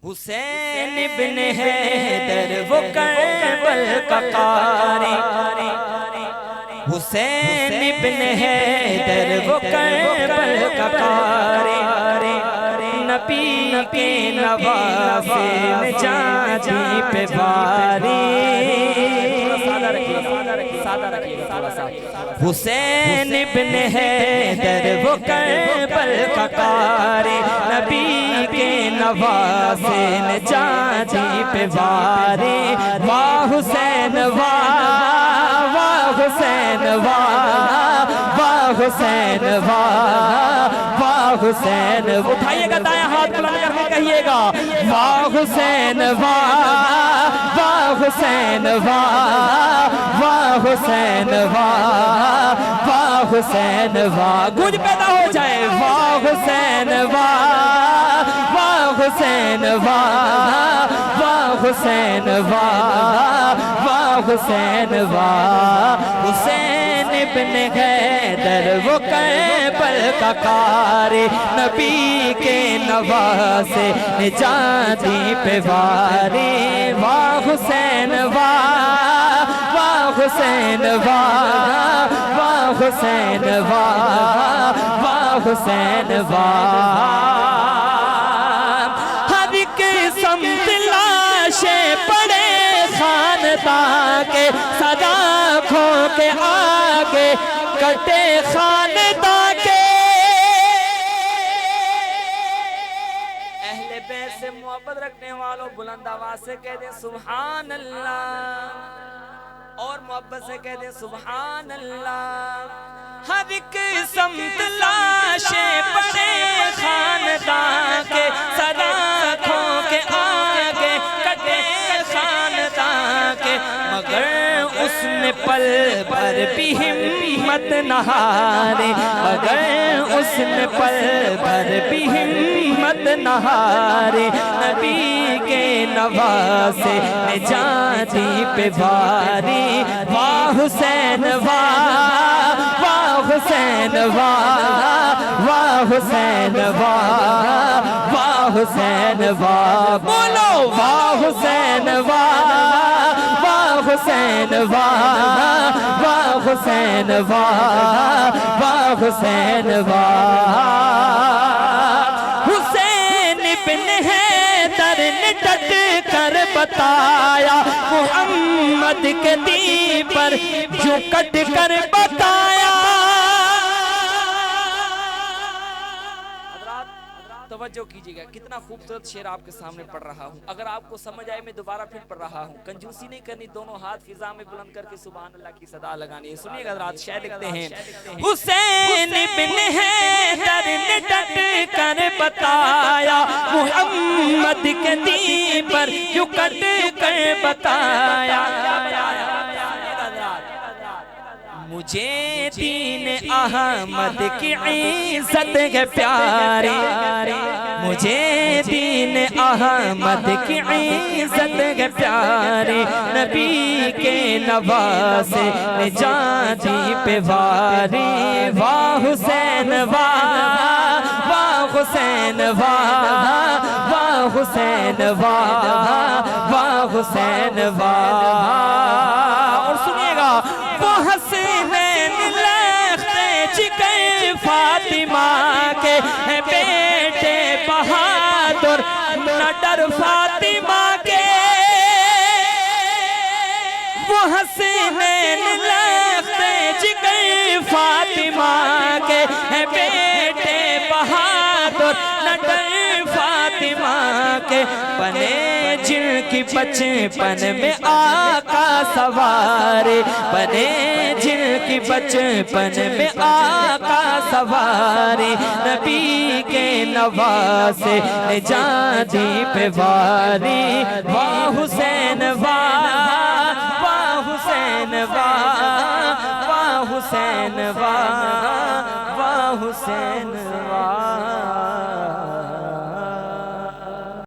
حسین ابن حیدر وہ کربل کا قاری، حسین ابن حیدر وہ کربل کا قاری، نبی کے نوافل جاتی پہ باری۔ حسین ابن حیدر وہ کربل کا قاری، نبی کے نوافل جاتی پہ باری۔ واہ حسین واہ، واہ حسین واہ، واہ حسین واہ، واہ حسین۔ اٹھائیے گا دائیں ہاتھ بلند کر کے کہیے گا واہ حسین واہ، واہ حسین واہ، واہ حسین واہ، واہ حسین واہ۔ گونج پیدا ہو جائے واہ حسین واہ، واہ حسین واہ، واہ حسین واہ، واہ حسین واہ۔ حسین ابن حیدر وہ کربل کا قاری، نبی کے نواسے جاتی پہ باری۔ واہ حسین واہ، واہ حسین واہ، واہ حسین واہ، واہ حسین واہ۔ ہر ایک سمت لاشیں پڑے خاندان کے، صداقوں کے آگے کٹے خاندان کے۔ اہل بیت سے محبت رکھنے والوں بلند آواز سے کہہ دیں سبحان اللہ، اور محبت سے کہہ دیں سبحان اللہ۔ ہر ایک سمت لاشیں پڑے خاندان کے، صداقوں کے آگے کٹے خاندان کے، مگر اس نے پل پر بھی ہمت نہ ہاری، مگر اس نے پل پر بھی ہمت نہ ہاری۔ نبی کے نواسے جاتی پہ باری۔ واہ حسین واہ، واہ حسین واہ، واہ حسین واہ، واہ حسین واہ۔ بولو واہ حسین واہ، واہ حسین واہ، واہ حسین واہ، واہ حسین واہ۔ حسین ابن حیدر نے ڈٹ کر بتایا، محمد کے دین پر جو کٹ کر بتایا۔ توجہ کیجیے گا، کتنا خوبصورت شعر آپ کے سامنے پڑھ رہا ہوں۔ اگر آپ کو سمجھ آئے میں دوبارہ پھر پڑھ رہا ہوں۔ کنجوسی نہیں کرنی، دونوں ہاتھ فضا میں بلند کر کے سبحان اللہ کی صدا لگانی ہے۔ سنیے گا حضرات، شعر لکھتے ہیں حسین ابن حیدر نے ڈٹ کر بتایا، محمد کے دین پر جو کٹ کر بتایا۔ مجھے دین احمد کی عزت ہے پیاری، مجھے دین احمد کی عزت ہے پیاری۔ نبی کے نواسے جاتی پہ باری۔ واہ حسین واہ، واہ حسین واہ، واہ حسین واہ، واہ حسین واہ۔ اور سنیے گا وہ حسینین لختے جگر فاطمہ کے، ہیں بیٹے بہادر نہ ڈر فاطمہ کے۔ وہ حسینین لختے جگر فاطمہ کے، ہیں بیٹے بہادر نہ ڈر فاطمہ کے۔ بنے جن کی بچپن میں آقا سوارے، بنے جن کی بچپن میں آقا سوارے۔ نبی کے نواسے جاتی پہ باری۔ واہ حسین واہ، واہ حسین واہ، واہ حسین واہ، واہ حسین واہ۔